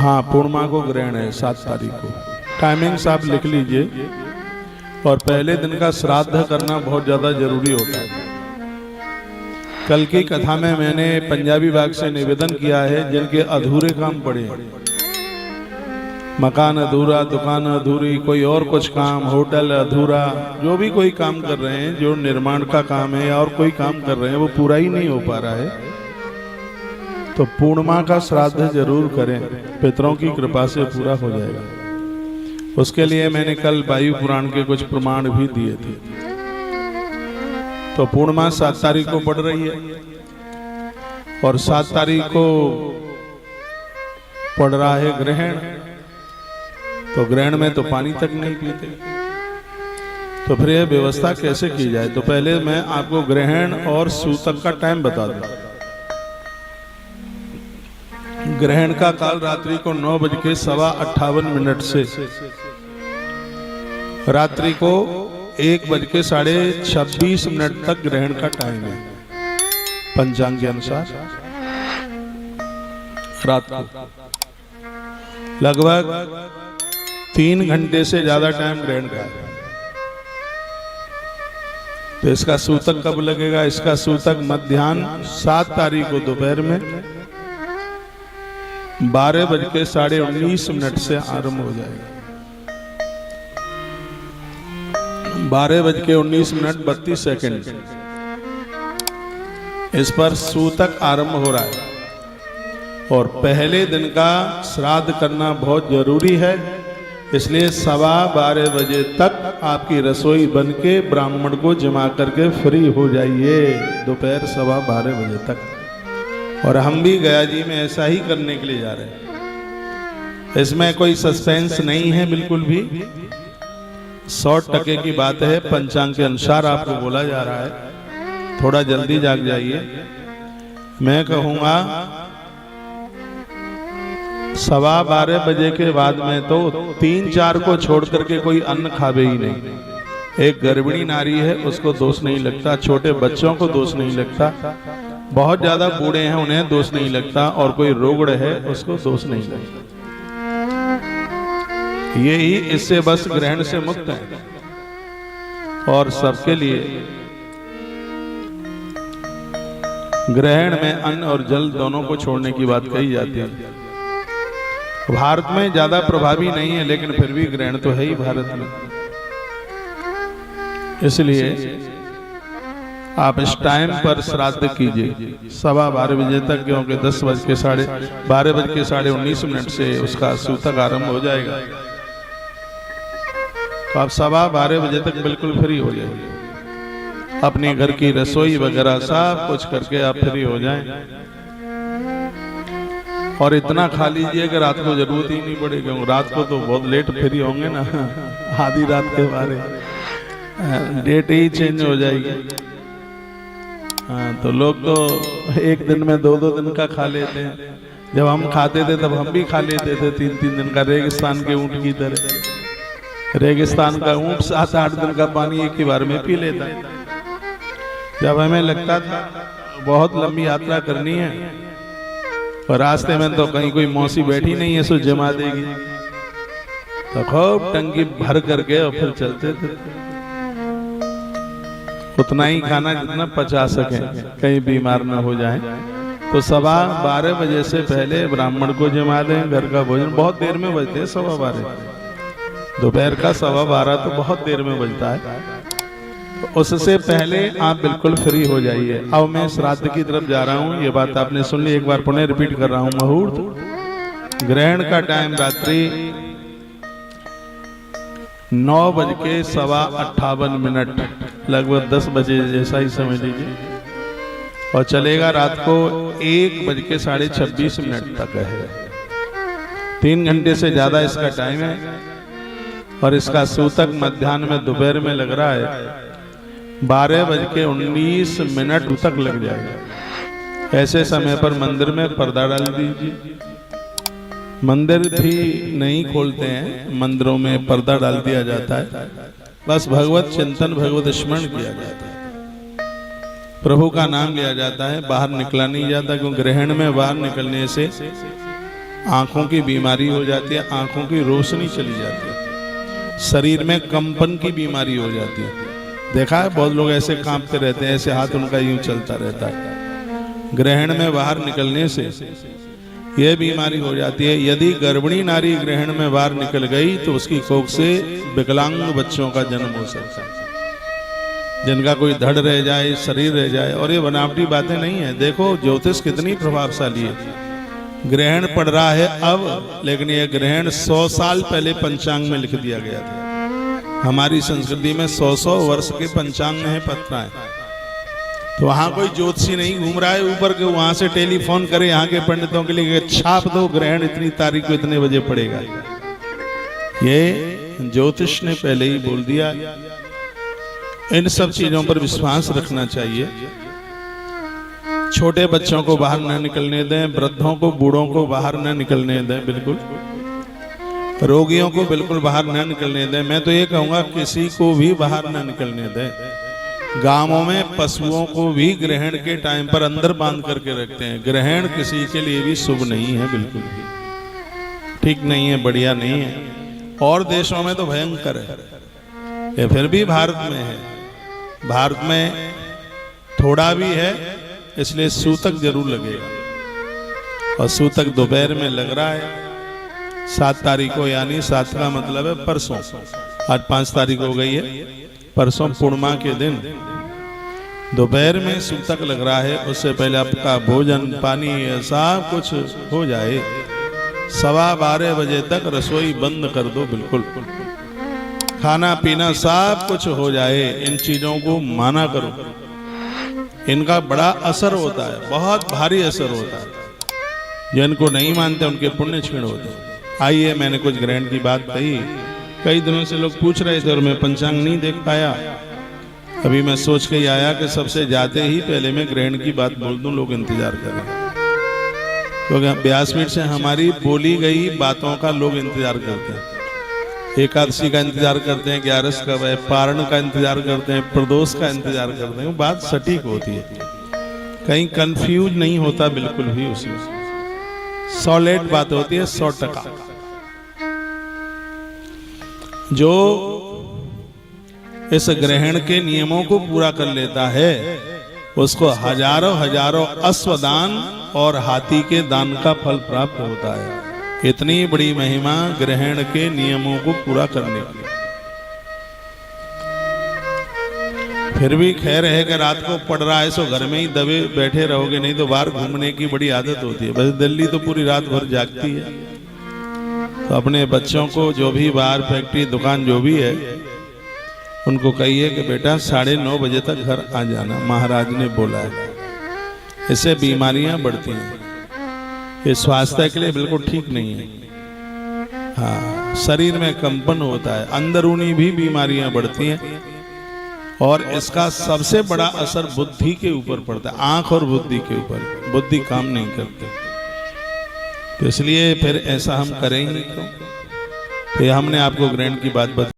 हाँ, पूर्णिमा को ग्रहण है 7 तारीख को। टाइमिंग्स आप लिख लीजिए। और पहले दिन का श्राद्ध करना बहुत ज़्यादा जरूरी होता है। कल की कथा में मैंने पंजाबी बाग से निवेदन किया है, जिनके अधूरे काम पड़े हैं, मकान अधूरा, दुकान अधूरी, कोई और कुछ काम, होटल अधूरा, जो भी कोई काम कर रहे हैं, जो निर्माण का काम है और कोई काम कर रहे हैं, वो पूरा ही नहीं हो पा रहा है, तो पूर्णिमा का श्राद्ध जरूर करें, पितरों की कृपा से पूरा हो जाएगा। उसके लिए मैंने कल वायु पुराण के कुछ प्रमाण भी दिए थे। तो पूर्णिमा 7 तारीख को पड़ रही है और 7 तारीख को पड़ रहा है ग्रहण। तो ग्रहण में तो पानी तक नहीं पीते, तो फिर यह व्यवस्था कैसे की जाए? तो पहले मैं आपको ग्रहण और सूतक का टाइम बता दूं। ग्रहण का काल रात्रि को 9:58 से रात्रि को 1:26 तक ग्रहण का टाइम है पंचांग के अनुसार। रात को लगभग 3 घंटे से ज्यादा टाइम ग्रहण का है। तो इसका सूतक कब लगेगा? इसका सूतक मध्याह्न 7 तारीख को दोपहर में 12:19 से आरंभ हो जाएगा। 12:19:32 इस पर सूतक आरंभ हो रहा है। और पहले दिन का श्राद्ध करना बहुत जरूरी है, इसलिए 12:15 बजे तक आपकी रसोई बन के ब्राह्मण को जमा करके फ्री हो जाइए, दोपहर 12:15 बजे तक। और हम भी गया जी में ऐसा ही करने के लिए जा रहे हैं। इसमें कोई सस्पेंस नहीं है, बिल्कुल भी 100% की बात है। पंचांग के अनुसार आपको बोला जा रहा है, थोड़ा जल्दी जाग जाइए। मैं कहूँगा 12:15 बजे के बाद में तो 3-4 को छोड़ करके कोई अन्न खावे ही नहीं। एक गर्भिणी नारी है, उसको दोष नहीं लगता, छोटे बच्चों को दोष नहीं लगता, बहुत ज्यादा बूढ़े हैं उन्हें दोष नहीं लगता, और कोई रोगड़ है उसको दोष नहीं लगता। यही इससे बस ग्रहण से मुक्त है। और सबके लिए ग्रहण में अन्न और जल दोनों को छोड़ने की बात कही जाती है। भारत में ज्यादा प्रभावी नहीं है, लेकिन फिर भी ग्रहण तो है ही भारत में। इसलिए आप इस टाइम पर श्राद्ध कीजिए 12:15 बजे तक, क्योंकि 12:19 से उसका सूतक आरंभ हो जाएगा। तो आप 12:15 बजे तक बिल्कुल फ्री हो जाइए, अपने घर की रसोई वगैरह सब कुछ करके आप फ्री हो जाएं। और इतना खा लीजिए कि रात को जरूरत ही नहीं पड़ेगी। रात को तो बहुत लेट फ्री होंगे ना, आधी रात के बारे डेट ही चेंज हो जाएगी। हाँ, तो लोग तो एक दिन में 2-2 दिन का खा लेते हैं। जब हम खाते थे तब हम भी खा लेते थे 3-3 दिन का, रेगिस्तान के ऊंट की तरह। रेगिस्तान का ऊंट 7-8 दिन का पानी एक ही बार में पी लेता। जब हमें लगता था बहुत लंबी यात्रा करनी है और रास्ते में तो कहीं कोई मौसी बैठी नहीं है, सो जमा देगी, तो खूब टंकी भर करके और फिर चलते थे। उतना ही खाना जितना पचा सके, कहीं बीमार न हो जाए। तो 12:15 बजे से पहले ब्राह्मण को जमा दें। घर का भोजन बहुत देर में बजते हैं, 12:15, दोपहर का 12:15 तो बहुत देर में बजता है। तो उससे पहले आप बिल्कुल फ्री हो जाइए। अब मैं श्राद्ध की तरफ जा रहा हूँ, ये बात आपने सुन ली, एक बार पुनः रिपीट कर रहा हूँ। मुहूर्त ग्रहण का टाइम रात्रि 9:58, लगभग 10 बजे जैसा ही समझ लीजिए, और चलेगा रात को 1:26 तक है। 3 घंटे से ज्यादा इसका टाइम है। और इसका सूतक मध्याह्न में दोपहर में लग रहा है 12:19 तक लग जाएगा। ऐसे समय पर मंदिर में पर्दा डाल दीजिए। मंदिर भी नहीं खोलते हैं, मंदिरों में पर्दा डाल दिया जाता है। बस भगवत चिंतन, भगवत स्मरण किया जाता है, प्रभु का नाम लिया जाता है। बाहर निकला नहीं जाता, क्योंकि ग्रहण में बाहर निकलने से आंखों की बीमारी हो जाती है, आंखों की रोशनी चली जाती है, शरीर में कंपन की बीमारी हो जाती है। देखा है बहुत लोग ऐसे कांपते रहते हैं, ऐसे हाथ उनका यूं चलता रहता है। ग्रहण में बाहर निकलने से यह बीमारी हो जाती है। यदि गर्भिणी नारी ग्रहण में बाहर निकल गई तो उसकी कोख से विकलांग बच्चों का जन्म हो सकता है, जिनका कोई धड़ रह जाए, शरीर रह जाए। और ये बनावटी बातें नहीं है। देखो ज्योतिष कितनी प्रभावशाली है। ग्रहण पड़ रहा है अब, लेकिन यह ग्रहण 100 साल पहले पंचांग में लिख दिया गया था। हमारी संस्कृति में 100 वर्ष के पंचांग में पत्राएं। तो वहां कोई ज्योतिषी नहीं घूम रहा है ऊपर के, वहां से टेलीफोन करे यहाँ के पंडितों के लिए, छाप दो ग्रहण इतनी तारीख को इतने बजे पड़ेगा। ये ज्योतिष ने पहले ही बोल दिया। इन सब चीजों पर विश्वास रखना चाहिए। छोटे बच्चों को बाहर न निकलने दें, वृद्धों को, बूढ़ों को बाहर न निकलने दें, बिल्कुल। रोगियों को बिल्कुल बाहर न निकलने दें। मैं तो ये कहूंगा किसी को भी बाहर न निकलने दें। गांवों में पशुओं को भी ग्रहण के टाइम पर अंदर बांध करके रखते हैं। ग्रहण किसी के लिए भी शुभ नहीं है, बिल्कुल भी ठीक नहीं है, बढ़िया नहीं है। और देशों में तो भयंकर है, ये फिर भी भारत में है। भारत में थोड़ा भी है, इसलिए सूतक जरूर लगेगा। और सूतक दोपहर में लग रहा है 7 तारीख को, यानी 7 का मतलब है परसों। आज 5 तारीख हो गई है, परसों पूर्णिमा के दिन दोपहर में सूतक लग रहा है। उससे पहले आपका भोजन पानी सब कुछ हो जाए। 12:15 बजे तक रसोई बंद कर दो, बिल्कुल खाना पीना सब कुछ हो जाए। इन चीजों को माना करो, इनका बड़ा असर होता है, बहुत भारी असर होता है। जिनको नहीं मानते उनके पुण्य क्षीण होते हैं। आइए, मैंने कुछ ग्रहण की बात कही। कई दिनों से लोग पूछ रहे थे और मैं पंचांग नहीं देख पाया। अभी मैं सोच के आया कि सबसे जाते ही पहले मैं ग्रहण की बात बोल दूं, लोग इंतजार करें। क्योंकि व्यासपीठ से हमारी बोली गई बातों का लोग इंतजार करते हैं। एकादशी का इंतजार करते हैं, 11 कब है, पारण का इंतजार करते हैं, प्रदोष का इंतजार करते हैं। बात सटीक होती है, कहीं कंफ्यूज नहीं होता बिल्कुल भी। उसमें सॉलिड बात होती है, 100%। जो इस ग्रहण के नियमों को पूरा कर लेता है उसको हजारों अश्वदान और हाथी के दान का फल प्राप्त होता है। इतनी बड़ी महिमा ग्रहण के नियमों को पूरा करने की। फिर भी खैर है कि रात को पड़ रहा है सो घर में ही दबे बैठे रहोगे, नहीं तो बाहर घूमने की बड़ी आदत होती है। बस दिल्ली तो पूरी रात भर जागती है। तो अपने बच्चों को, जो भी बाहर फैक्ट्री दुकान जो भी है, उनको कहिए कि बेटा 9:30 बजे तक घर आ जाना, महाराज ने बोला है। इससे बीमारियां बढ़ती हैं, ये स्वास्थ्य के लिए बिल्कुल ठीक नहीं है। हाँ, शरीर में कंपन होता है, अंदरूनी भी बीमारियां बढ़ती हैं। और इसका सबसे बड़ा असर बुद्धि के ऊपर पड़ता है, आंख और बुद्धि के ऊपर। बुद्धि काम नहीं करती, तो इसलिए फिर ऐसा हम करेंगे क्यों? तो हमने आपको ग्रहण की बात